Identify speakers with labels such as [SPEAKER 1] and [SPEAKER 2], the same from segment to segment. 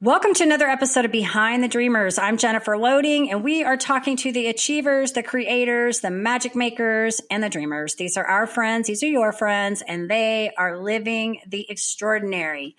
[SPEAKER 1] Welcome to another episode of Behind the Dreamers. I'm Jennifer Loading, and we are talking to the achievers, the creators, the magic makers, and the dreamers. These are our friends. These are your friends, and they are living the extraordinary.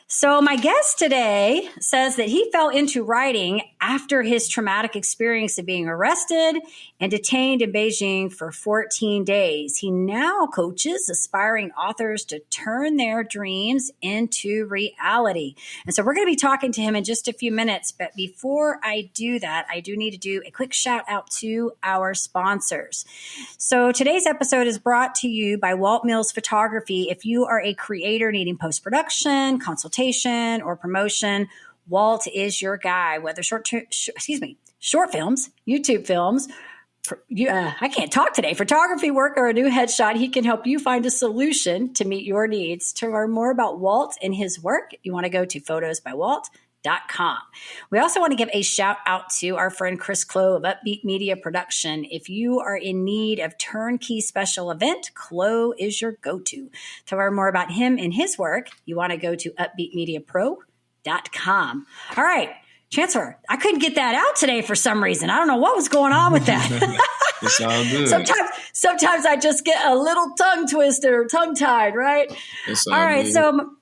[SPEAKER 1] So my guest today says that he fell into writing after his traumatic experience of being arrested and detained in Beijing for 14 days. He now coaches aspiring authors to turn their dreams into reality. And so we're going to be talking to him in just a few minutes. But before I do that, I do need to do a quick shout out to our sponsors. So today's episode is brought to you by Walt Mills Photography. If you are a creator needing post-production, consultation, or promotion, Walt is your guy. Whether short films, YouTube films, I can't talk today, photography work, or a new headshot, he can help you find a solution to meet your needs. To learn more about Walt and his work, you want to go to photosbywalt.com. We also want to give a shout out to our friend Chris Clow of Upbeat Media Production. If you are in need of turnkey special event, Clow is your go-to. To learn more about him and his work, you want to go to upbeatmediapro.com. All right, Chancellor, I couldn't get that out today for some reason. I don't know what was going on with that.
[SPEAKER 2] It's all good.
[SPEAKER 1] Sometimes I just get a little tongue twisted or tongue tied, right?
[SPEAKER 2] It's
[SPEAKER 1] all right,
[SPEAKER 2] good.
[SPEAKER 1] so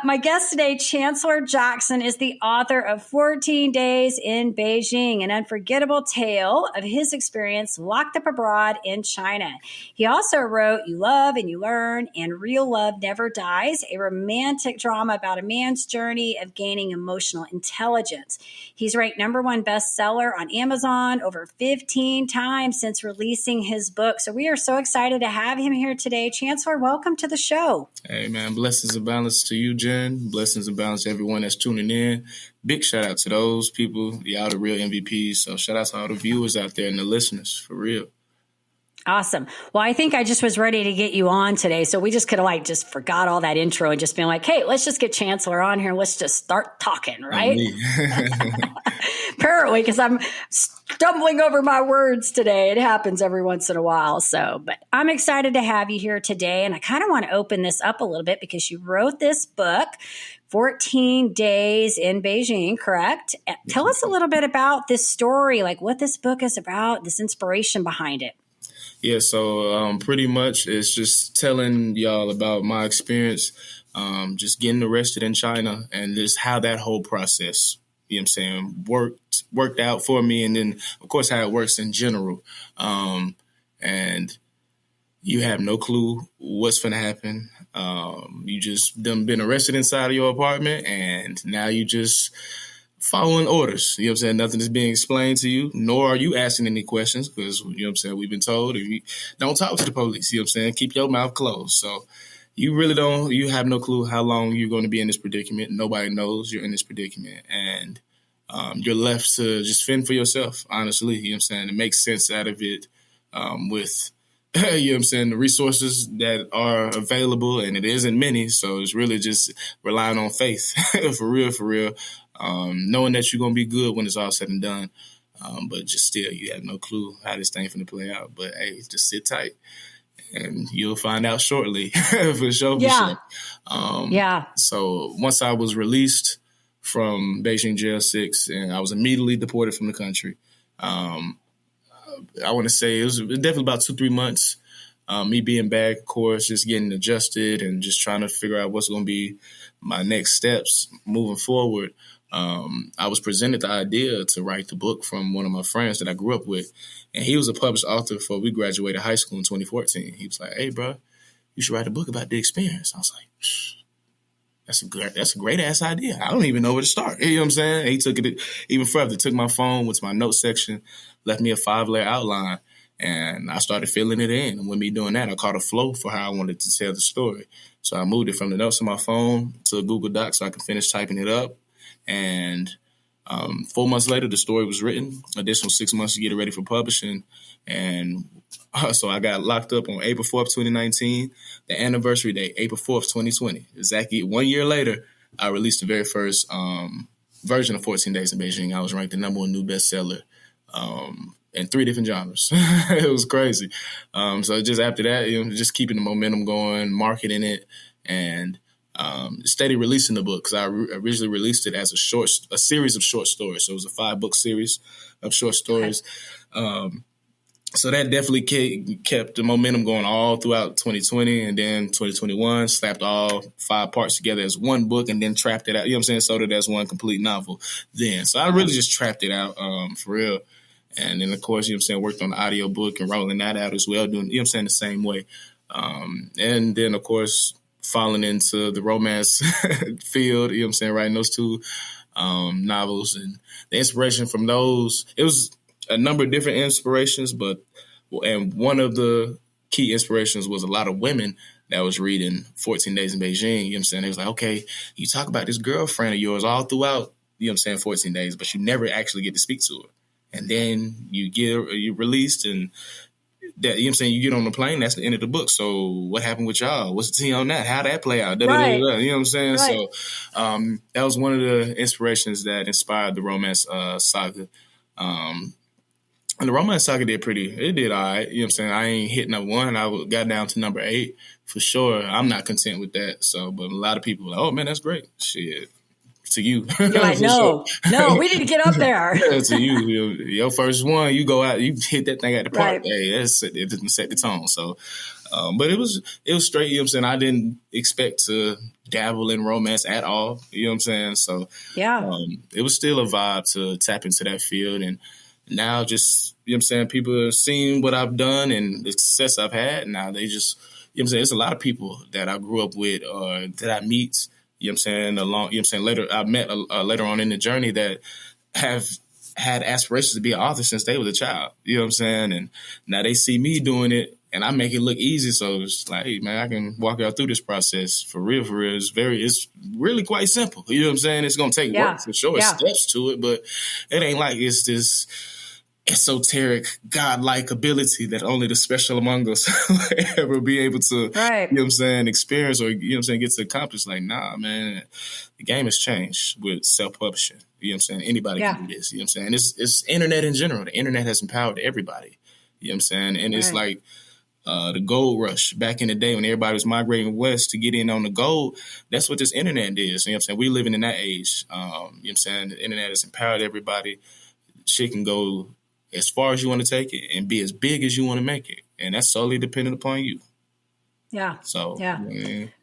[SPEAKER 1] my guest today, Chancellor Jackson, is the author of 14 Days in Beijing, an unforgettable tale of his experience locked up abroad in China. He also wrote You Love and You Learn and Real Love Never Dies, a romantic drama about a man's journey of gaining emotional intelligence. He's ranked #1 bestseller on Amazon over 15 times since releasing his book. So we are so excited to have him here today. Chancellor, welcome to the show.
[SPEAKER 2] Hey, man, blessings and balance to you, Jen. Blessings and balance to everyone that's tuning in. Big shout out to those people. Y'all the real MVPs. So shout out to all the viewers out there and the listeners, for real.
[SPEAKER 1] Awesome. Well, I think I just was ready to get you on today. So we just could have just forgot all that intro and just been like, hey, let's just get Chancellor on here and let's just start talking, right? Apparently, because I'm stumbling over my words today. It happens every once in a while. But I'm excited to have you here today. And I kind of want to open this up a little bit because you wrote this book, 14 Days in Beijing, correct? Tell us a little bit about this story, like what this book is about, this inspiration behind it.
[SPEAKER 2] Yeah, so pretty much it's just telling y'all about my experience just getting arrested in China and just how that whole process, you know what I'm saying, worked out for me. And then, of course, how it works in general. And you have no clue what's going to happen. You just been arrested inside of your apartment, and now you just following orders. You know what I'm saying? Nothing is being explained to you, nor are you asking any questions because, you know what I'm saying, we've been told if you don't talk to the police, you know what I'm saying? Keep your mouth closed. So you have no clue how long you're going to be in this predicament. Nobody knows you're in this predicament. And you're left to just fend for yourself, honestly. You know what I'm saying? It makes sense out of it with, you know what I'm saying, the resources that are available, and it isn't many. So it's really just relying on faith, for real. Knowing that you're going to be good when it's all said and done. But just still, you have no clue how this thing's going to play out. But, hey, just sit tight, and you'll find out shortly, for sure.
[SPEAKER 1] Yeah.
[SPEAKER 2] So once I was released from Beijing Jail 6, and I was immediately deported from the country, I want to say it was definitely about 2-3 months. Me being back, of course, just getting adjusted and just trying to figure out what's going to be my next steps moving forward. I was presented the idea to write the book from one of my friends that I grew up with. And he was a published author before we graduated high school in 2014. He was like, hey, bro, you should write a book about the experience. I was like, that's a great ass idea. I don't even know where to start. You know what I'm saying? And he took it even further, took my phone, went to my notes section, left me a 5-layer outline, and I started filling it in. And with me doing that, I caught a flow for how I wanted to tell the story. So I moved it from the notes on my phone to a Google Doc so I could finish typing it up. And 4 months later, the story was written. Additional 6 months to get it ready for publishing. And so I got locked up on April 4th, 2019, the anniversary date, April 4th, 2020. Exactly 1 year later, I released the very first version of 14 Days in Beijing. I was ranked the #1 new bestseller in 3 different genres. It was crazy. So just after that, just keeping the momentum going, marketing it, and steady releasing the book because I originally released it as a series of short stories. So it was a 5-book series of short stories. Okay. So that definitely kept the momentum going all throughout 2020, and then 2021 slapped all 5 parts together as one book and then trapped it out. You know what I'm saying? So that as one complete novel then. So I really just trapped it out for real. And then, of course, you know what I'm saying, worked on the audio book and rolling that out as well, doing, you know what I'm saying, the same way. And then, of course, falling into the romance field, you know what I'm saying, writing those 2 novels. And the inspiration from those, it was a number of different inspirations, and one of the key inspirations was a lot of women that was reading 14 Days in Beijing. You know what I'm saying? They was like, okay, you talk about this girlfriend of yours all throughout, you know what I'm saying, 14 days, but you never actually get to speak to her. And then you released, and that, you know what I'm saying, you get on the plane, that's the end of the book. So what happened with y'all? What's the tea on that? How'd that play out?
[SPEAKER 1] Right.
[SPEAKER 2] You know what I'm saying?
[SPEAKER 1] Right.
[SPEAKER 2] So that was one of the inspirations that inspired the romance saga. And the romance saga it did all right. You know what I'm saying? I ain't hit number 1. I got down to number 8 for sure. I'm not content with that. So, but a lot of people are like, oh man, that's great. Shit. To you.
[SPEAKER 1] You're like, no, we need to get up there.
[SPEAKER 2] Yeah, to you. Your first one, you go out, you hit that thing at the park. Right. Hey, it didn't set the tone. So, but it was straight, you know what I'm saying? I didn't expect to dabble in romance at all. You know what I'm saying? So, yeah, it was still a vibe to tap into that field. And now just, you know what I'm saying, people are seeing what I've done and the success I've had. Now they just, you know what I'm saying, there's a lot of people that I grew up with or that I meet, you know what I'm saying, you know what I'm saying, later, I met later on in the journey that have had aspirations to be an author since they was a child, you know what I'm saying? And now they see me doing it and I make it look easy. So it's like, hey, man, I can walk y'all through this process for real. It's really quite simple. You know what I'm saying? It's going to take work for sure, steps to it, but it ain't like it's this esoteric, godlike ability that only the special among us will ever be able to, you know what I'm saying, experience or, you know what I'm saying, get to accomplish. Like, nah, man, the game has changed with self-publishing. You know what I'm saying? Anybody can do this. You know what I'm saying? It's internet in general. The internet has empowered everybody. You know what I'm saying? And it's like the gold rush back in the day when everybody was migrating west to get in on the gold. That's what this internet is. You know what I'm saying? We're living in that age. You know what I'm saying? The internet has empowered everybody. Shit can go as far as you want to take it and be as big as you want to make it. And that's solely dependent upon you.
[SPEAKER 1] Yeah. So, yeah.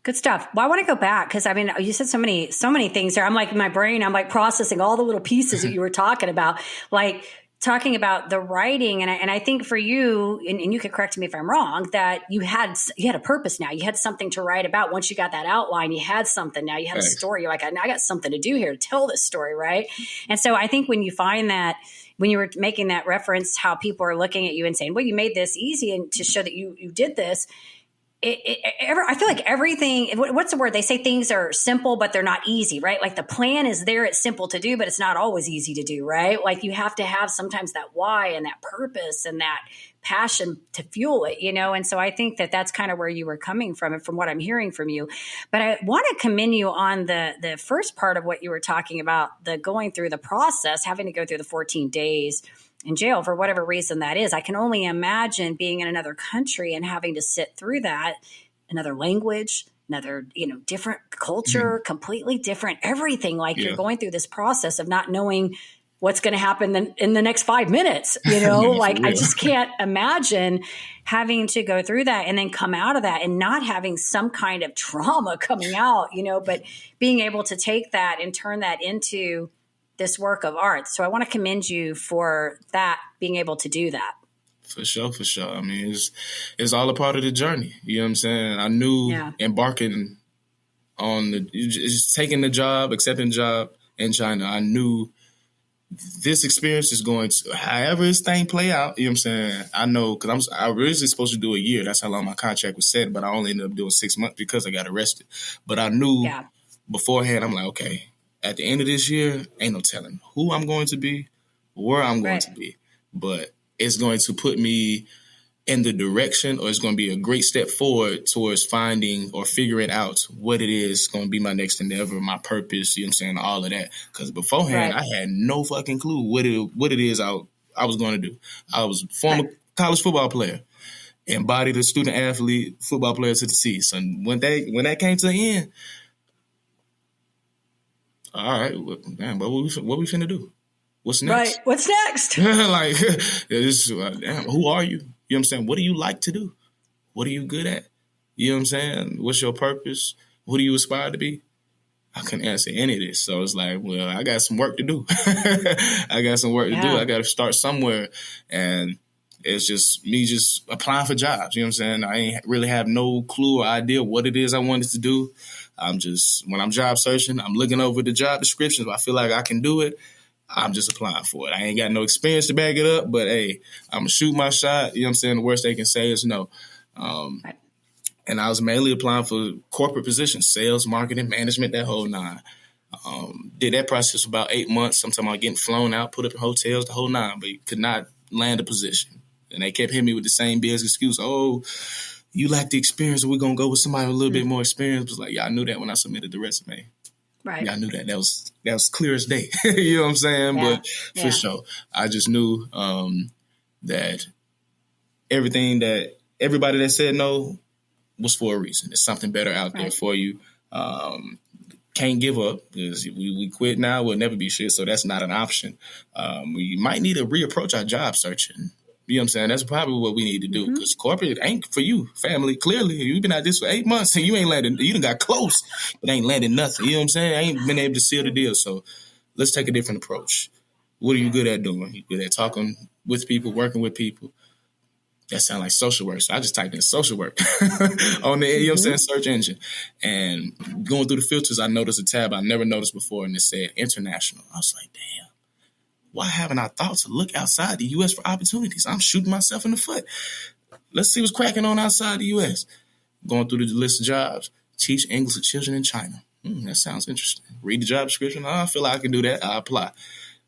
[SPEAKER 1] Good stuff. Well, I want to go back because, I mean, you said so many things there. I'm like, in my brain, I'm like processing all the little pieces that you were talking about, like talking about the writing. And I think for you, and you can correct me if I'm wrong, that you had a purpose now. You had something to write about. Once you got that outline, you had something. Now you had a story. You're like, I got something to do here to tell this story, right? And so I think when you find that, when you were making that reference, how people are looking at you and saying, well, you made this easy and to show that you did this. I feel like everything, what's the word? They say things are simple, but they're not easy, right? Like the plan is there. It's simple to do, but it's not always easy to do, right? Like you have to have sometimes that why and that purpose and that passion to fuel it, you know? And so I think that that's kind of where you were coming from and from what I'm hearing from you. But I want to commend you on the first part of what you were talking about, the going through the process, having to go through the 14 days in jail for whatever reason that is. I can only imagine being in another country and having to sit through that, another language, another, different culture, completely different, everything. Like you're going through this process of not knowing what's going to happen in the next 5 minutes, like I just can't imagine having to go through that and then come out of that and not having some kind of trauma coming out, but being able to take that and turn that into this work of art. So I want to commend you for that, being able to do that.
[SPEAKER 2] For sure. I mean, it's all a part of the journey. You know what I'm saying? I knew embarking on just taking the job, accepting the job in China, I knew this experience is going to, however this thing play out, you know what I'm saying? I know, because I was originally supposed to do a year. That's how long my contract was set, but I only ended up doing 6 months because I got arrested. But I knew beforehand, I'm like, okay, at the end of this year, ain't no telling who I'm going to be, where I'm going to be. But it's going to put me in the direction, or it's going to be a great step forward towards finding or figuring out what it is going to be my next endeavor, my purpose, you know what I'm saying, all of that. Because beforehand, I had no fucking clue what it is I was going to do. I was a former college football player, embodied a student athlete, football player to the T. So when that came to the end, All right, well, man, what we finna do? What's
[SPEAKER 1] Right.
[SPEAKER 2] next?
[SPEAKER 1] What's next?
[SPEAKER 2] Like, damn, who are you? You know what I'm saying? What do you like to do? What are you good at? You know what I'm saying? What's your purpose? Who do you aspire to be? I couldn't answer any of this. So it's like, well, I got some work to do. I got some work to do. I got to start somewhere. And it's just me just applying for jobs. You know what I'm saying? I ain't really have no clue or idea what it is I wanted to do. When I'm job searching, I'm looking over the job descriptions. If I feel like I can do it, I'm just applying for it. I ain't got no experience to back it up, but hey, I'm gonna shoot my shot. You know what I'm saying? The worst they can say is no. Right. And I was mainly applying for corporate positions, sales, marketing, management, that whole nine. Did that process for about 8 months. Sometimes I was getting flown out, put up in hotels, the whole nine, but could not land a position. And they kept hitting me with the same BS excuse. Oh, you lack the experience, so we're going to go with somebody with a little bit more experience. It was like, yeah, I knew that when I submitted the resume. Right. Yeah, I knew that. That was clear as day. You know what I'm saying? Yeah. But for sure, I just knew that everybody that said no was for a reason. There's something better out there for you. Can't give up because we quit now, we'll never be shit. So that's not an option. We might need to reapproach our job searching. You know what I'm saying? That's probably what we need to do because corporate ain't for you, family. Clearly, you've been at this for 8 months and you ain't landed. You done got close, but ain't landed nothing. You know what I'm saying? I ain't been able to seal the deal. So let's take a different approach. What are you good at doing? You good at talking with people, working with people? That sounds like social work. So I just typed in social work on the, you know what I'm saying, search engine. And going through the filters, I noticed a tab I never noticed before, and it said international. I was like, damn, why haven't I thought to look outside the U.S. for opportunities? I'm shooting myself in the foot. Let's see what's cracking on outside the U.S. Going through the list of jobs. Teach English to children in China. That sounds interesting. Read the job description. I feel like I can do that. I apply.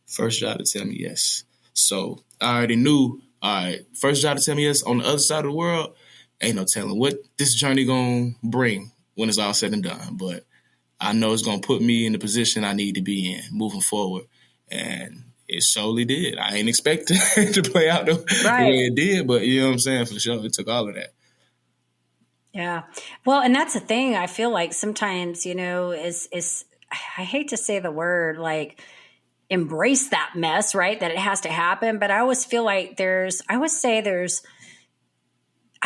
[SPEAKER 2] First job to tell me yes. So I already knew, all right, first job to tell me yes on the other side of the world, ain't no telling what this journey gonna bring when it's all said and done. But I know it's gonna put me in the position I need to be in moving forward. And it solely did. I ain't expect it to play out the way it did, but you know what I'm saying? For sure, it took all of that.
[SPEAKER 1] Yeah. Well, and that's the thing. I feel like sometimes, is I hate to say the word, like, embrace that mess, right? That it has to happen. But I always feel like I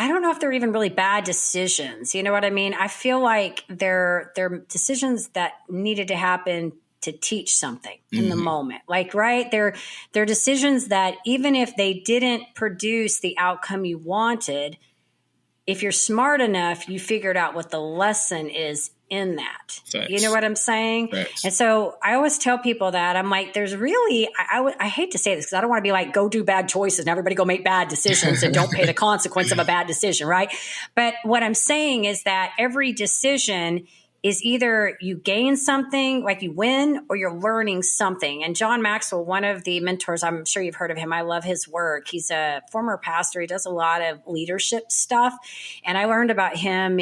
[SPEAKER 1] don't know if they're even really bad decisions. You know what I mean? I feel like they're decisions that needed to happen to teach something in the moment. Like, right? They're decisions that even if they didn't produce the outcome you wanted, if you're smart enough, you figured out what the lesson is in that. Thanks. You know what I'm saying? Thanks. And so I always tell people that I'm like, there's really, I hate to say this because I don't want to be like, go do bad choices and everybody go make bad decisions and don't pay the consequence of a bad decision, right? But what I'm saying is that every decision is either you gain something, like you win, or you're learning something. And John Maxwell, one of the mentors, I'm sure you've heard of him. I love his work. He's a former pastor. He does a lot of leadership stuff. And I learned about him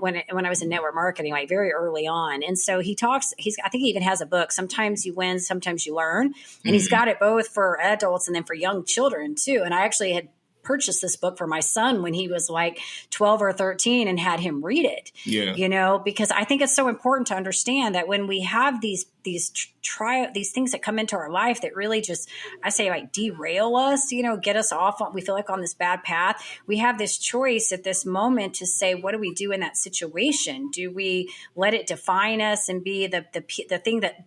[SPEAKER 1] when I was in network marketing, like very early on. And so I think he even has a book, Sometimes You Win, Sometimes You Learn. And he's got it both for adults and then for young children too. And I actually had purchased this book for my son when he was like 12 or 13 and had him read it, because I think it's so important to understand that when we have these things that come into our life that really just, I say, like derail us, get us off, we feel like on this bad path. We have this choice at this moment to say, what do we do in that situation? Do we let it define us and be the thing that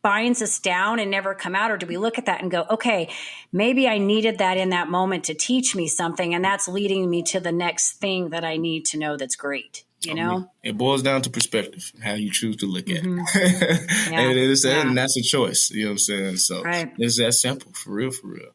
[SPEAKER 1] binds us down and never come out? Or do we look at that and go, okay, maybe I needed that in that moment to teach me something, and that's leading me to the next thing that I need to know that's great,
[SPEAKER 2] It boils down to perspective, how you choose to look at it. And that's a choice, you know what I'm saying? So it's that simple, for real, for real.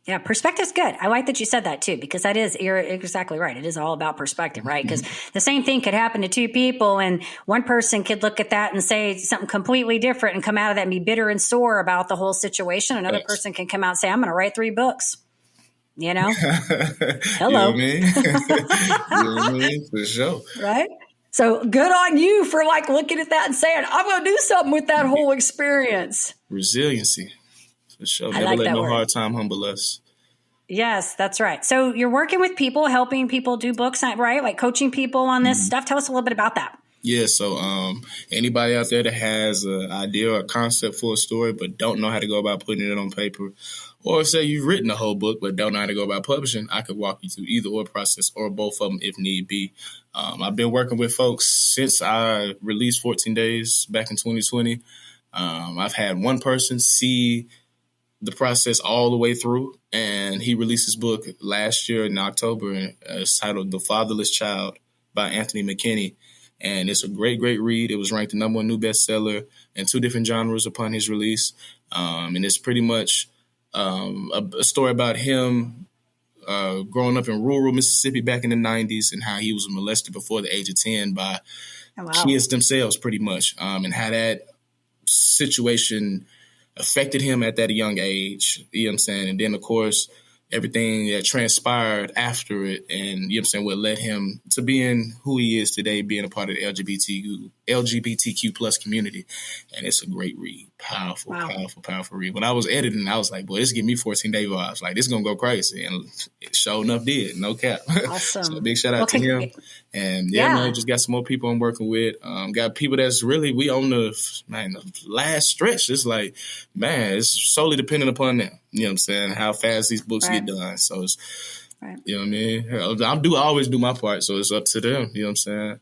[SPEAKER 1] Yeah, perspective's good. I like that you said that too, because you're exactly right. It is all about perspective, right? Because the same thing could happen to two people, and one person could look at that and say something completely different and come out of that and be bitter and sore about the whole situation. Another person can come out and say, I'm going to write 3 books. Hello.
[SPEAKER 2] You know what I mean? For sure.
[SPEAKER 1] Right? So good on you for like looking at that and saying, I'm going to do something with that whole experience.
[SPEAKER 2] Resiliency. For sure. Never let no hard time humble us.
[SPEAKER 1] Yes, that's right. So you're working with people, helping people do books, right? Like coaching people on this stuff. Tell us a little bit about that.
[SPEAKER 2] Yeah, so anybody out there that has an idea or a concept for a story but don't know how to go about putting it on paper, or say you've written a whole book but don't know how to go about publishing, I could walk you through either or process or both of them if need be. I've been working with folks since I released 14 Days back in 2020. I've had one person see the process all the way through, and he released his book last year in October, and it's titled The Fatherless Child by Anthony McKinney. And it's a great, great read. It was ranked the #1 new bestseller in 2 different genres upon his release. And it's pretty much a story about him growing up in rural Mississippi back in the 90s and how he was molested before the age of 10 by kids themselves, pretty much, and how that situation affected him at that young age, you know what I'm saying? And then, of course, everything that transpired after it and, you know what I'm saying, what led him to being who he is today, being a part of the LGBTQ plus community. And it's a great read. Powerful, powerful read. When I was editing, I was like, boy, this give me 14-day vibes. Like, this is going to go crazy. And it sure enough did. No cap.
[SPEAKER 1] Awesome.
[SPEAKER 2] So big shout out to him. And man, just got some more people I'm working with. Got people that's really, we on the last stretch. It's like, man, it's solely dependent upon them. You know what I'm saying? How fast these books get done. So it's, you know what I mean? I always do my part. So it's up to them. You know what I'm saying?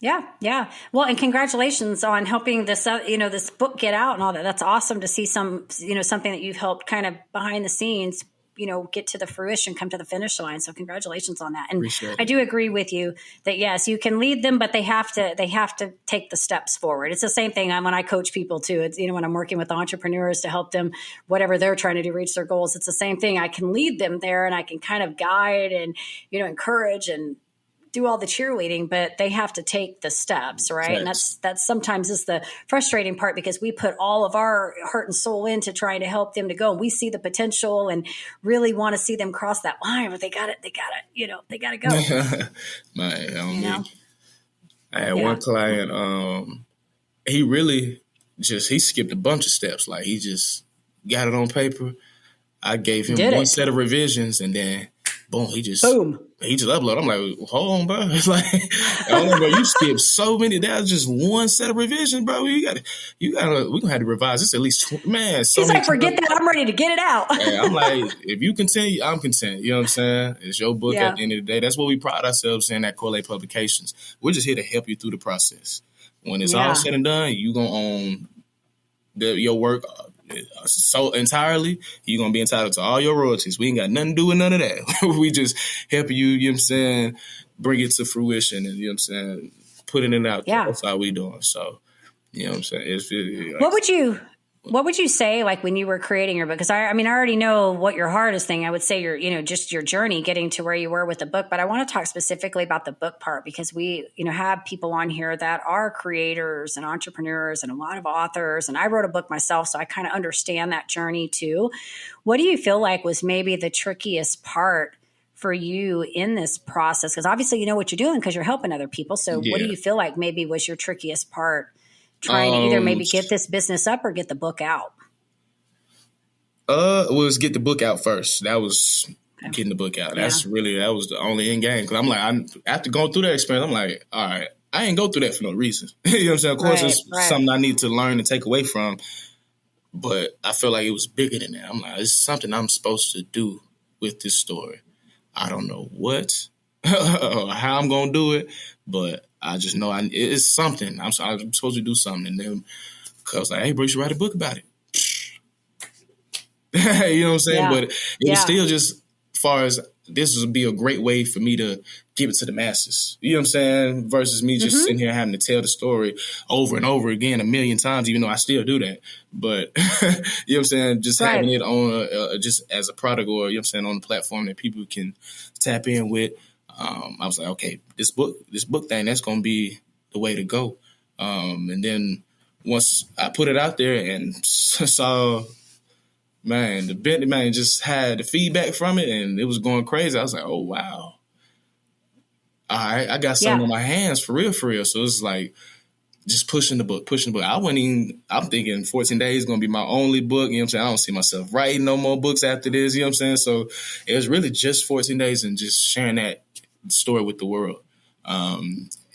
[SPEAKER 1] Yeah. Well, and congratulations on helping this, this book get out and all that. That's awesome to see something that you've helped kind of behind the scenes, get to the fruition, come to the finish line. So congratulations on that. And I do agree with you that yes, you can lead them, but they have to take the steps forward. It's the same thing when I coach people too. It's, when I'm working with entrepreneurs to help them, whatever they're trying to do, reach their goals. It's the same thing. I can lead them there and I can kind of guide and, encourage and do all the cheerleading, but they have to take the steps, right? Yes. And that's sometimes is the frustrating part because we put all of our heart and soul into trying to help them to go. And we see the potential and really want to see them cross that line, but they got to go.
[SPEAKER 2] I had one client, he really he skipped a bunch of steps. Like he just got it on paper. I gave him one set of revisions and then boom, he just uploaded. I'm like, hold on, bro. It's like, hold on, bro. You skipped so many. That's just one set of revisions, bro. We're gonna have to revise this at least. Man, so
[SPEAKER 1] he's like, forget that. I'm ready to get it out.
[SPEAKER 2] And I'm like, if you continue, I'm content. You know what I'm saying? It's your book at the end of the day. That's what we pride ourselves in at Corley Publications. We're just here to help you through the process. When it's all said and done, you gonna own your work. So entirely, you're going to be entitled to all your royalties. We ain't got nothing to do with none of that. We just help you, you know what I'm saying, bring it to fruition and, you know what I'm saying, putting it out there. That's how we doing. So, you know what I'm saying? It's really,
[SPEAKER 1] What would you say, like when you were creating your book? Because I already know what your hardest thing. I would say just your journey getting to where you were with the book. But I want to talk specifically about the book part because we, have people on here that are creators and entrepreneurs and a lot of authors. And I wrote a book myself, so I kind of understand that journey too. What do you feel like was maybe the trickiest part for you in this process? Because obviously you know what you're doing because you're helping other people. So what do you feel like maybe was your trickiest part? Trying to either maybe get this business up or get the book out?
[SPEAKER 2] Was get the book out first. That was getting the book out. That was the only end game. Because I'm like, after going through that experience, I'm like, all right, I ain't go through that for no reason. You know what I'm saying? Of course, it's something I need to learn and take away from. But I feel like it was bigger than that. I'm like, it's something I'm supposed to do with this story. I don't know what or how I'm going to do it, but I just know it's something. I'm supposed to do something. And then I was like, hey, bro, you should write a book about it. You know what I'm saying? Yeah. But it was still just far as this would be a great way for me to give it to the masses. You know what I'm saying? Versus me just sitting here having to tell the story over and over again 1,000,000 times, even though I still do that. But you know what I'm saying? Just having it on just as a product or, you know what I'm saying, on a platform that people can tap in with. I was like, okay, this book thing, that's going to be the way to go. And then once I put it out there and saw, man, the Bentley man just had the feedback from it and it was going crazy. I was like, oh, wow. All right, I got something on my hands for real. So it's like just pushing the book. I'm thinking 14 days is going to be my only book. You know what I'm saying? I don't see myself writing no more books after this. You know what I'm saying? So it was really just 14 days and just sharing that story with the world.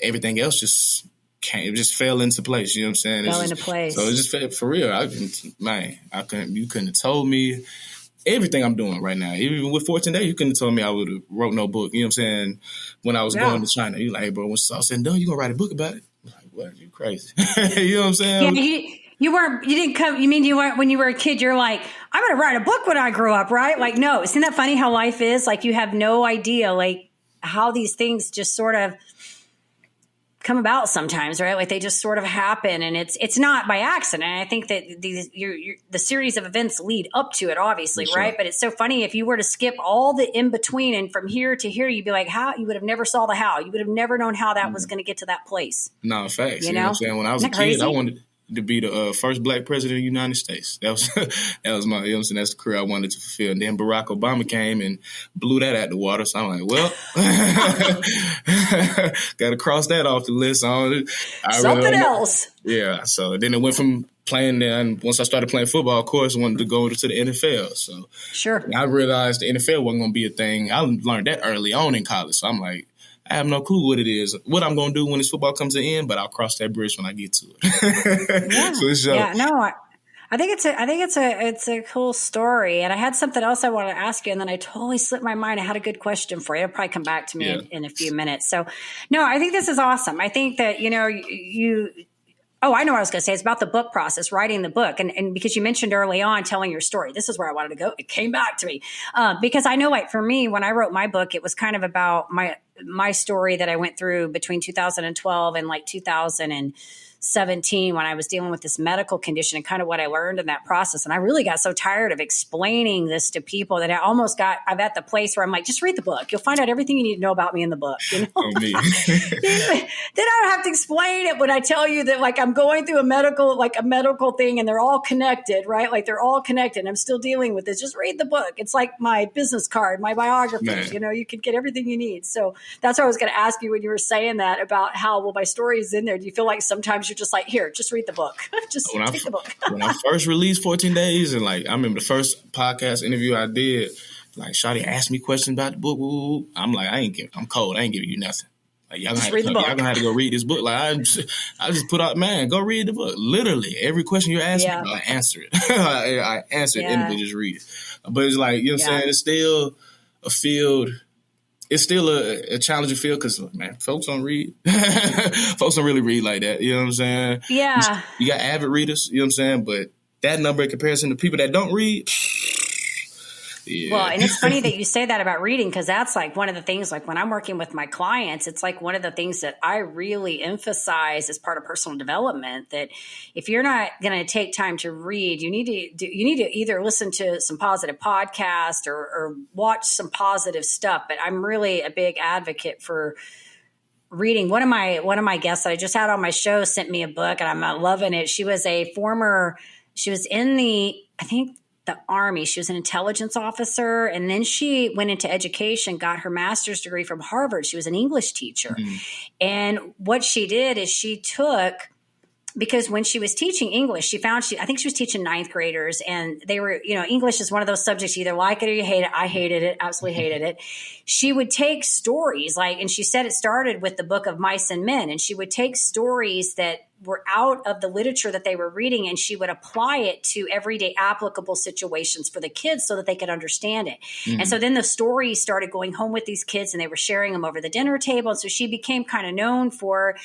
[SPEAKER 2] Everything else just it just fell into place. You know what I'm saying?
[SPEAKER 1] Fell into place.
[SPEAKER 2] So it just fell for real. You couldn't have told me everything I'm doing right now. Even with 14 Days, you couldn't have told me I would have wrote no book. You know what I'm saying? When I was going to China, you like, hey, bro, when it's all said and done, you gonna write a book about it? I'm like, what? You crazy? You know what I'm saying?
[SPEAKER 1] Yeah, you didn't come, you mean you weren't, when you were a kid, you're like, I'm going to write a book when I grow up, right? Like, no, isn't that funny how life is? Like, you have no idea, like, how these things just sort of come about sometimes, right? Like, they just sort of happen, and it's not by accident. I think that the series of events lead up to it, obviously, sure. Right? But it's so funny, if you were to skip all the in between and from here to here, you'd be like, how? You would have never saw the how. You would have never known how that was going to get to that place.
[SPEAKER 2] No, facts. You know what I'm saying? When I was a kid, I wanted to be the first black president of the United States. That was my, you know what I'm saying? That's the career I wanted to fulfill. And then Barack Obama came and blew that out the water. So I'm like, well, got to cross that off the list.
[SPEAKER 1] Something else.
[SPEAKER 2] Yeah. So then it went from playing there. And once I started playing football, of course, I wanted to go to the NFL. So
[SPEAKER 1] sure.
[SPEAKER 2] I realized the NFL wasn't going to be a thing. I learned that early on in college. So I'm like, I have no clue what it is, what I'm going to do when this football comes to an end, but I'll cross that bridge when I get to it.
[SPEAKER 1] I think it's a cool story. And I had something else I wanted to ask you, and then I totally slipped my mind. I had a good question for you. It'll probably come back to me in a few minutes. So, no, I think this is awesome. I think that, I know what I was going to say. It's about the book process, writing the book. And because you mentioned early on telling your story, this is where I wanted to go. It came back to me. Because I know, like, for me, when I wrote my book, it was kind of about my story that I went through between 2012 and like 2017 when I was dealing with this medical condition and kind of what I learned in that process. And I really got so tired of explaining this to people that I'm at the place where I'm like, just read the book. You'll find out everything you need to know about me in the book. You know?
[SPEAKER 2] Oh, me.
[SPEAKER 1] Then I don't have to explain it when I tell you that, like, I'm going through a medical thing and they're all connected, right? Like, they're all connected. And I'm still dealing with this. Just read the book. It's like my business card, my biography. Man. You can get everything you need. So that's what I was going to ask you when you were saying that about how, well, my story is in there. Do you feel like sometimes you're just like, here, just read the book. Take the book. When I
[SPEAKER 2] first released 14 Days, and like, I remember the first podcast interview I did, like, Shawty asked me questions about the book. Woo. I'm like, I'm cold. I ain't giving you nothing. Like, y'all gonna have to go read this book. Like, I just put out, man, go read the book. Literally, every question you're asking, I answer it. I answer it, and just read it. But it's like, you know what I'm saying? It's still a field. It's still a challenging field because, man, folks don't read. Folks don't really read like that. You know what I'm saying?
[SPEAKER 1] Yeah.
[SPEAKER 2] You got avid readers, you know what I'm saying? But that number in comparison to people that don't read, yeah.
[SPEAKER 1] Well, and it's funny that you say that about reading, because that's like one of the things, like when I'm working with my clients, it's like one of the things that I really emphasize as part of personal development, that if you're not going to take time to read, you need to either listen to some positive podcast or watch some positive stuff. But I'm really a big advocate for reading. One of my guests that I just had on my show sent me a book, and I'm loving it. She was in the Army. She was an intelligence officer, and then she went into education, got her master's degree from Harvard. She was an English teacher. Mm-hmm. And what she did is she took, because when she was teaching English, I think she was teaching ninth graders, and they were, English is one of those subjects, you either like it or you hate it. I hated it, absolutely hated it. She would take stories, and she said it started with the book of Mice and Men, and she would take stories that were out of the literature that they were reading, and she would apply it to everyday applicable situations for the kids so that they could understand it. Mm-hmm. And so then the stories started going home with these kids, and they were sharing them over the dinner table. And so she became kind of known for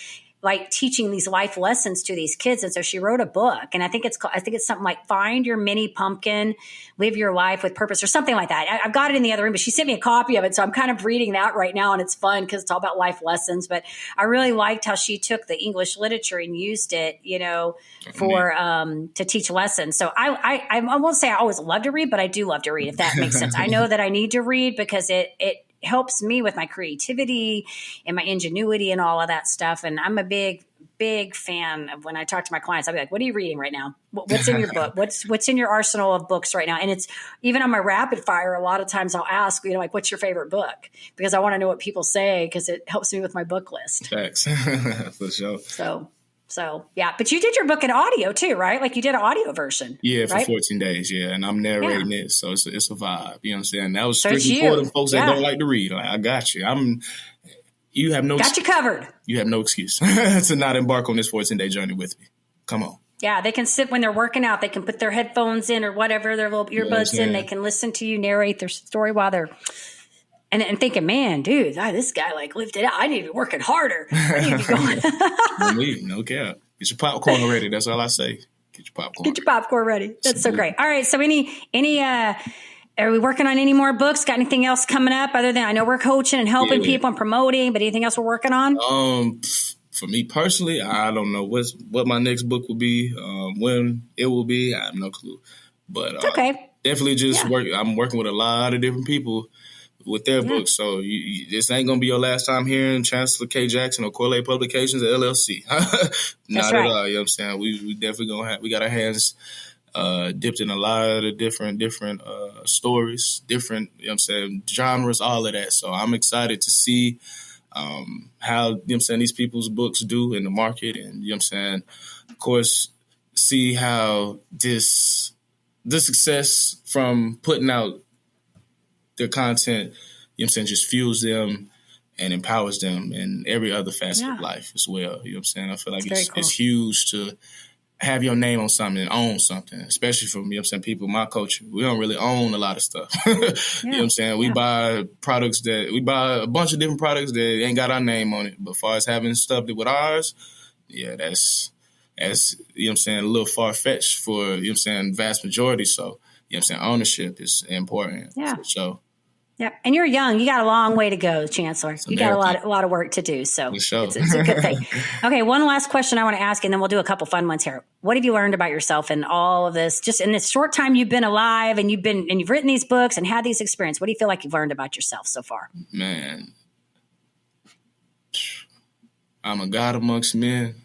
[SPEAKER 1] like teaching these life lessons to these kids. And so she wrote a book, and I think it's something like Find Your Mini Pumpkin, Live Your Life with Purpose, or something like that. I've got it in the other room, but she sent me a copy of it. So I'm kind of reading that right now, and it's fun because it's all about life lessons. But I really liked how she took the English literature and used it, for, to teach lessons. So I won't say I always love to read, but I do love to read, if that makes sense. I know that I need to read because it helps me with my creativity and my ingenuity and all of that stuff. And I'm a big fan of, when I talk to my clients, I'll be like, what are you reading right now? What's in your book? What's in your arsenal of books right now? And it's even on my rapid fire, a lot of times I'll ask, like, what's your favorite book? Because I want to know what people say, because it helps me with my book list.
[SPEAKER 2] Thanks. For sure.
[SPEAKER 1] So yeah, but you did your book in audio too, right? Like, you did an audio version.
[SPEAKER 2] Yeah, for 14 days. Yeah, and I'm narrating it, so it's a vibe. You know what I'm saying? That was strictly for them folks that don't like to read. Like, I got you. you have no
[SPEAKER 1] got you covered.
[SPEAKER 2] You have no excuse to not embark on this 14-day journey with me. Come on.
[SPEAKER 1] Yeah, they can sit when they're working out. They can put their headphones in or whatever, their little earbuds in. They can listen to you narrate their story while they're and thinking, man, dude, this guy like lifted out. I need to be working harder. I need to be going.
[SPEAKER 2] No cap. Get your popcorn ready. That's all I say. Get your popcorn.
[SPEAKER 1] Get your popcorn ready. That's so great. All right. So are we working on any more books? Got anything else coming up other than I know we're coaching and helping people and promoting, but anything else we're working on?
[SPEAKER 2] For me personally, I don't know what my next book will be, when it will be. I have no clue. But
[SPEAKER 1] it's okay.
[SPEAKER 2] Definitely just I'm working with a lot of different people with their books. So this ain't going to be your last time hearing Chancellor K Jackson or Corley Publications or LLC. Not at all. You know what I'm saying? We definitely we got our hands dipped in a lot of different stories, different, you know what I'm saying, genres, all of that. So I'm excited to see how, you know what I'm saying, these people's books do in the market. And, you know what I'm saying, of course, see how the success from putting out their content, you know what I'm saying, just fuels them and empowers them in every other facet of life as well. You know what I'm saying? I feel like it's huge to have your name on something and own something, especially from, you know what I'm saying, people, my culture. We don't really own a lot of stuff. You know what I'm saying? We buy a bunch of different products that ain't got our name on it. But as far as having stuff that with ours, that's, you know what I'm saying, a little far-fetched for, you know what I'm saying, vast majority. So, you know what I'm saying, ownership is important.
[SPEAKER 1] Yeah.
[SPEAKER 2] For sure.
[SPEAKER 1] Yeah, and you're young. You got a long way to go, Chancellor. You got a lot of work to do. So it's a good thing. Okay, one last question I want to ask, and then we'll do a couple fun ones here. What have you learned about yourself in all of this? Just in this short time you've been alive, and you've written these books and had these experiences. What do you feel like you've learned about yourself so far?
[SPEAKER 2] Man, I'm a God amongst men.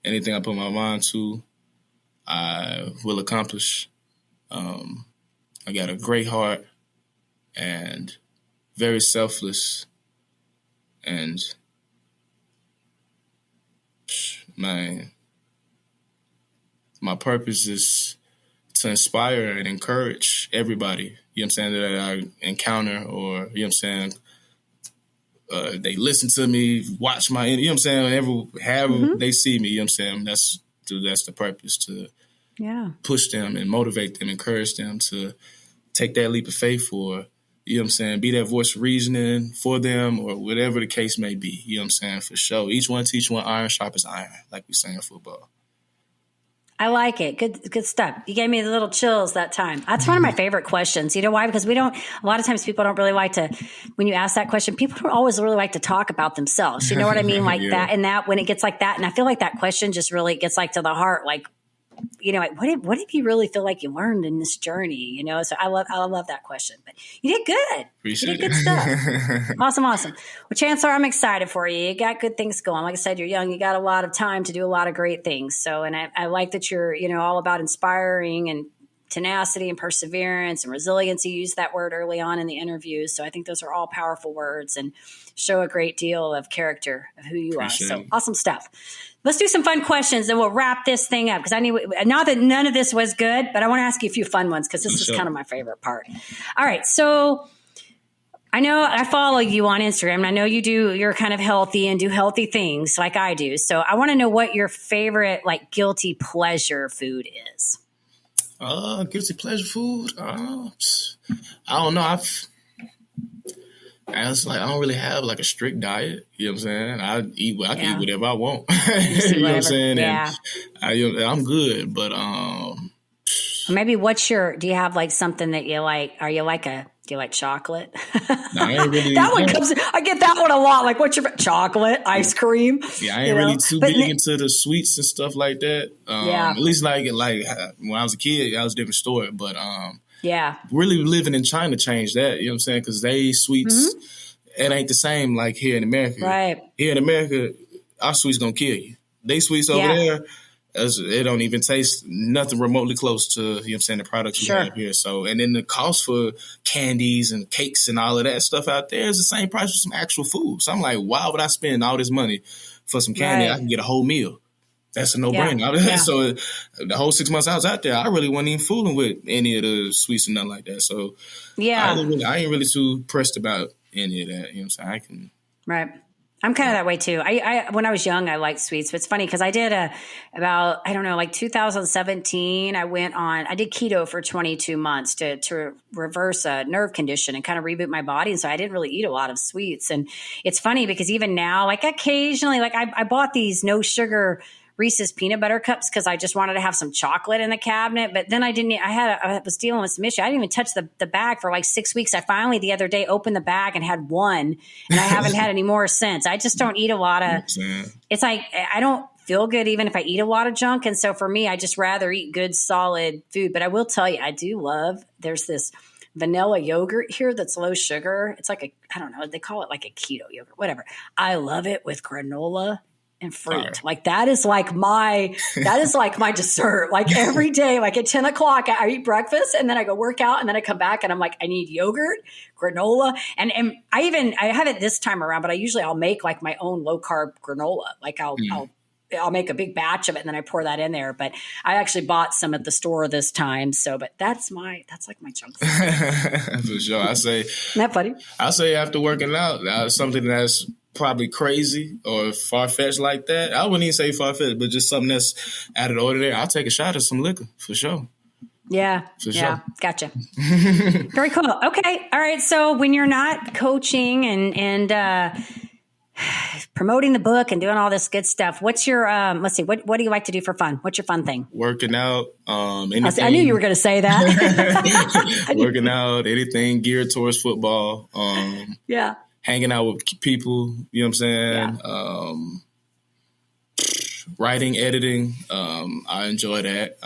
[SPEAKER 2] Anything I put my mind to, I will accomplish. I got a great heart. And very selfless, and my purpose is to inspire and encourage everybody, you know what I'm saying, that I encounter, or, you know what I'm saying, they listen to me, watch my, you know what I'm saying, however they see me, you know what I'm saying, that's the purpose, to push them and motivate them, encourage them to take that leap of faith, or, you know what I'm saying, be that voice of reasoning for them, or whatever the case may be. You know what I'm saying? For sure. Each one teach one, iron sharp as iron, like we say in football.
[SPEAKER 1] I like it. Good stuff. You gave me the little chills that time. That's one of my favorite questions. You know why? Because a lot of times people don't really like to, when you ask that question, people don't always really like to talk about themselves. You know what I mean? Like that, when it gets like that. And I feel like that question just really gets like to the heart, like, you know, like, what did you really feel like you learned in this journey? You know, so I love that question. But you did good.
[SPEAKER 2] Appreciate
[SPEAKER 1] you did good stuff. Awesome. Well, Chancellor, I'm excited for you. You got good things going. Like I said, you're young. You got a lot of time to do a lot of great things. So, and I like that you're, you know, all about inspiring and tenacity and perseverance and resiliency. You used that word early on in the interview. So I think those are all powerful words and show a great deal of character of who you are. So awesome stuff. Let's do some fun questions and we'll wrap this thing up, because I not that none of this was good, but I want to ask you a few fun ones, because this is kind of my favorite part. All right. So I know I follow you on Instagram, and I know you're kind of healthy and do healthy things like I do. So I want to know what your favorite, like, guilty pleasure food is.
[SPEAKER 2] Guilty pleasure food? I don't know. I don't really have like a strict diet. You know what I'm saying? I can eat whatever I want. You know what I'm saying?
[SPEAKER 1] Yeah.
[SPEAKER 2] And I'm good, but
[SPEAKER 1] maybe do you have like something that you like? Do you like chocolate?
[SPEAKER 2] No, I ain't really.
[SPEAKER 1] I get that one a lot. Like, what's your chocolate, ice cream?
[SPEAKER 2] Yeah, I ain't really too big into the sweets and stuff like that. At least like when I was a kid, I was a different story. But really living in China changed that. You know what I'm saying? Because they sweets, it ain't the same like here in America.
[SPEAKER 1] Right.
[SPEAKER 2] Here in America, our sweets gonna kill you. They sweets over there, it don't even taste nothing remotely close to, you know what I'm saying, the products you have here. So, and then the cost for candies and cakes and all of that stuff out there is the same price for some actual food. So I'm like, why would I spend all this money for some candy? I can get a whole meal. That's a no-brainer. Yeah. So the whole 6 months I was out there, I really wasn't even fooling with any of the sweets and nothing like that. So I ain't really too pressed about any of that. You know what I'm saying? I can.
[SPEAKER 1] Right. I'm kind of that way too. I when I was young, I liked sweets, but it's funny because I did about, I don't know, like 2017, I did keto for 22 months to reverse a nerve condition and kind of reboot my body. And so I didn't really eat a lot of sweets. And it's funny because even now, like occasionally, like I bought these no sugar Reese's peanut butter cups because I just wanted to have some chocolate in the cabinet. But then I was dealing with some issue. I didn't even touch the bag for like 6 weeks. I finally the other day opened the bag and had one, and I haven't had any more since. I just don't eat a lot of, it's like, I don't feel good even if I eat a lot of junk. And so for me, I just rather eat good, solid food. But I will tell you, I do love, there's this vanilla yogurt here that's low sugar. It's like I don't know, they call it like a keto yogurt, whatever. I love it with granola and fruit. Like that is like my dessert. Like every day, like at 10 o'clock, I eat breakfast and then I go work out and then I come back and I'm like, I need yogurt, granola. And I have it this time around, but I'll make like my own low carb granola. Like I'll make a big batch of it and then I pour that in there. But I actually bought some at the store this time. So, but that's like my junk food.
[SPEAKER 2] For sure. Isn't
[SPEAKER 1] that funny?
[SPEAKER 2] I say after working out, something that's probably crazy or far-fetched like that. I wouldn't even say far-fetched, but just something that's out of the ordinary. I'll take a shot of some liquor for sure.
[SPEAKER 1] Yeah. For sure. Gotcha. Very cool. Okay. All right. So when you're not coaching and promoting the book and doing all this good stuff, what's your, let's see, what do you like to do for fun? What's your fun thing?
[SPEAKER 2] Working out. Anything.
[SPEAKER 1] I knew you were going to say that.
[SPEAKER 2] Working out, anything geared towards football.
[SPEAKER 1] Yeah.
[SPEAKER 2] Hanging out with people, you know what I'm saying? Yeah. Writing, editing, I enjoy that,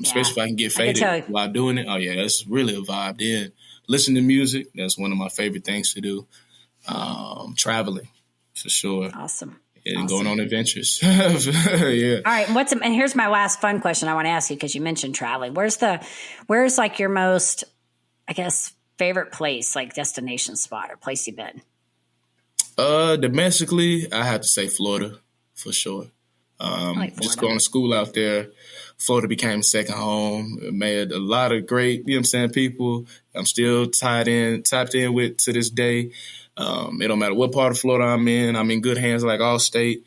[SPEAKER 2] especially if I can get faded while doing it. Oh, yeah, that's really a vibe. Then listen to music. That's one of my favorite things to do. Traveling, for sure.
[SPEAKER 1] Awesome.
[SPEAKER 2] And going on adventures. Yeah.
[SPEAKER 1] All right. And here's my last fun question I want to ask you because you mentioned traveling. Where's like your most, I guess, favorite place, like destination spot or place you've been?
[SPEAKER 2] Domestically, I have to say Florida for sure. Just going to school out there, Florida became second home. It made a lot of great, you know what I'm saying, people. I'm still tapped in with to this day. It don't matter what part of Florida I'm in good hands like Allstate.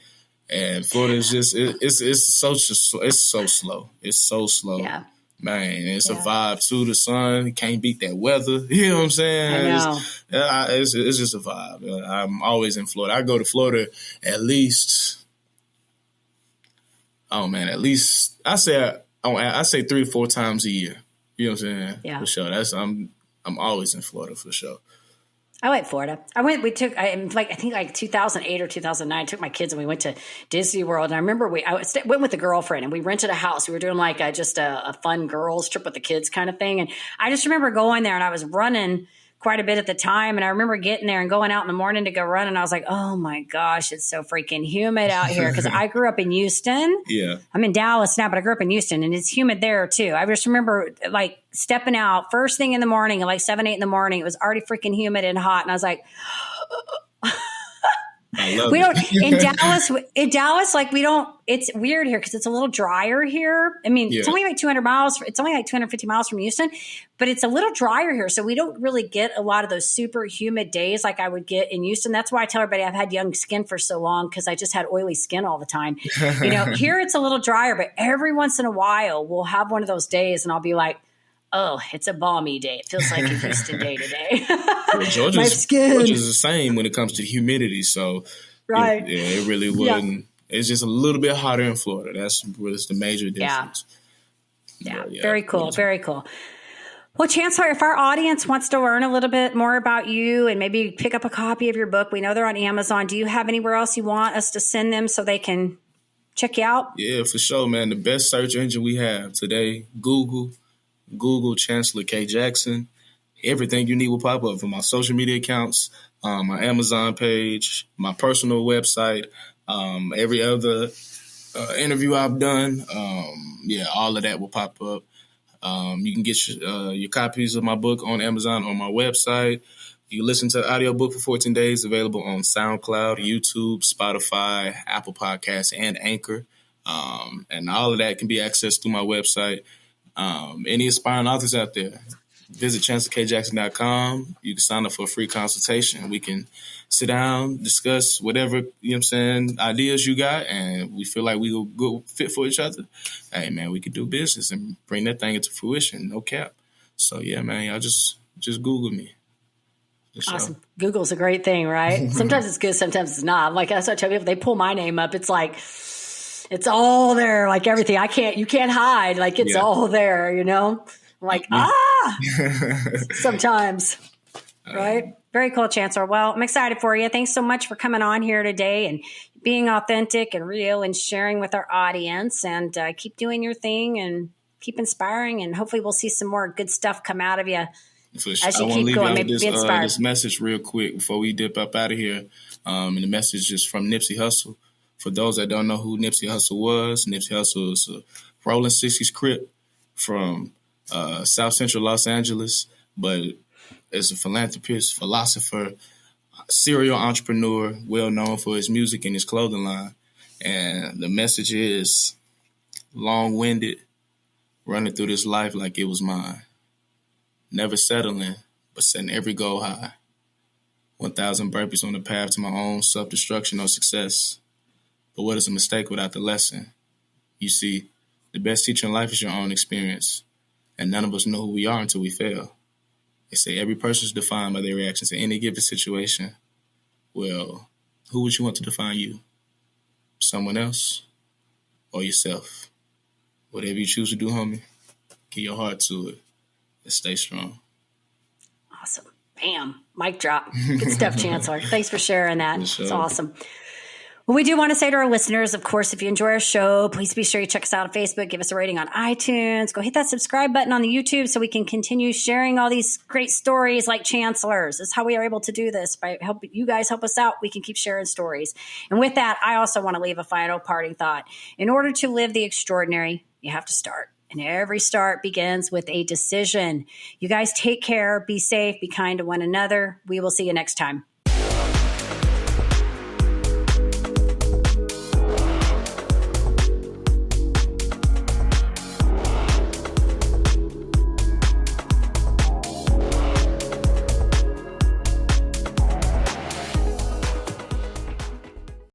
[SPEAKER 2] And Florida is just, it's so slow. It's so slow.
[SPEAKER 1] Yeah.
[SPEAKER 2] Man, it's a vibe too. The sun can't beat that weather. You know what I'm saying?
[SPEAKER 1] I know.
[SPEAKER 2] It's just a vibe. I'm always in Florida. I go to Florida at least. Oh man, at least I say 3 to 4 times a year. You know what I'm saying?
[SPEAKER 1] Yeah,
[SPEAKER 2] for sure. I'm always in Florida for sure.
[SPEAKER 1] I like Florida. I think like 2008 or 2009, took my kids and we went to Disney World. And I remember went with a girlfriend and we rented a house. We were doing like just a fun girls trip with the kids kind of thing. And I just remember going there and I was running quite a bit at the time. And I remember getting there and going out in the morning to go run. And I was like, oh my gosh, it's so freaking humid out here. Because I grew up in Houston.
[SPEAKER 2] Yeah.
[SPEAKER 1] I'm in Dallas now, but I grew up in Houston and it's humid there too. I just remember like stepping out first thing in the morning at like 7, 8 in the morning. It was already freaking humid and hot. And I was like, we don't in Dallas, like we don't, it's weird here because it's a little drier here. I mean, It's only like 200 miles. It's only like 250 miles from Houston, but it's a little drier here. So we don't really get a lot of those super humid days like I would get in Houston. That's why I tell everybody I've had young skin for so long because I just had oily skin all the time. Here it's a little drier, but every once in a while we'll have one of those days and I'll be like, oh, it's a balmy day. It feels like a Houston day today.
[SPEAKER 2] Georgia's the same when it comes to humidity. So,
[SPEAKER 1] right.
[SPEAKER 2] It really wouldn't. Yeah. It's just a little bit hotter in Florida. That's the major difference.
[SPEAKER 1] Yeah. Very cool. Very cool. Well, Chancellor, if our audience wants to learn a little bit more about you and maybe pick up a copy of your book, we know they're on Amazon. Do you have anywhere else you want us to send them so they can check you out?
[SPEAKER 2] Yeah, for sure, man. The best search engine we have today, Google Chancellor K Jackson. Everything you need will pop up from my social media accounts, my Amazon page, my personal website, every other interview I've done. All of that will pop up. You can get your copies of my book on Amazon on my website. You can listen to the audiobook for 14 days, available on SoundCloud, YouTube, Spotify, Apple Podcasts, and Anchor. And all of that can be accessed through my website. Any aspiring authors out there, visit chancellorkjackson.com. You can sign up for a free consultation. We can sit down, discuss whatever, ideas you got, and we feel like we will good fit for each other. Hey, man, we could do business and bring that thing into fruition. No cap. So, yeah, man, y'all just Google me.
[SPEAKER 1] Awesome. Google's a great thing, right? Sometimes it's good, sometimes it's not. Like, that's what I tell people, if they pull my name up, it's like, it's all there, like everything. You can't hide. Like, it's all there, I'm like, sometimes, right? Very cool, Chancellor. Well, I'm excited for you. Thanks so much for coming on here today and being authentic and real and sharing with our audience, and keep doing your thing and keep inspiring. And hopefully we'll see some more good stuff come out of you. As you keep going, maybe be inspired.
[SPEAKER 2] This message real quick before we dip up out of here. And the message is from Nipsey Hussle. For those that don't know who Nipsey Hussle was, Nipsey Hussle is a rolling 60s Crip from South Central Los Angeles, but as a philanthropist, philosopher, serial entrepreneur, well known for his music and his clothing line. And the message is long-winded, running through this life like it was mine. Never settling, but setting every goal high. 1,000 burpees on the path to my own self-destruction or success. But what is a mistake without the lesson? You see, the best teacher in life is your own experience. And none of us know who we are until we fail. They say every person is defined by their reactions to any given situation. Well, who would you want to define you? Someone else or yourself? Whatever you choose to do, homie, give your heart to it. And stay strong.
[SPEAKER 1] Awesome. Bam. Mic drop. Good stuff, Chancellor. Thanks for sharing that.
[SPEAKER 2] Sure.
[SPEAKER 1] It's awesome. Well, we do want to say to our listeners, of course, if you enjoy our show, please be sure you check us out on Facebook, give us a rating on iTunes, go hit that subscribe button on the YouTube so we can continue sharing all these great stories like Chancellor's. This is how we are able to do this. By helping you guys help us out, we can keep sharing stories. And with that, I also want to leave a final parting thought. In order to live the extraordinary, you have to start. And every start begins with a decision. You guys take care, be safe, be kind to one another. We will see you next time.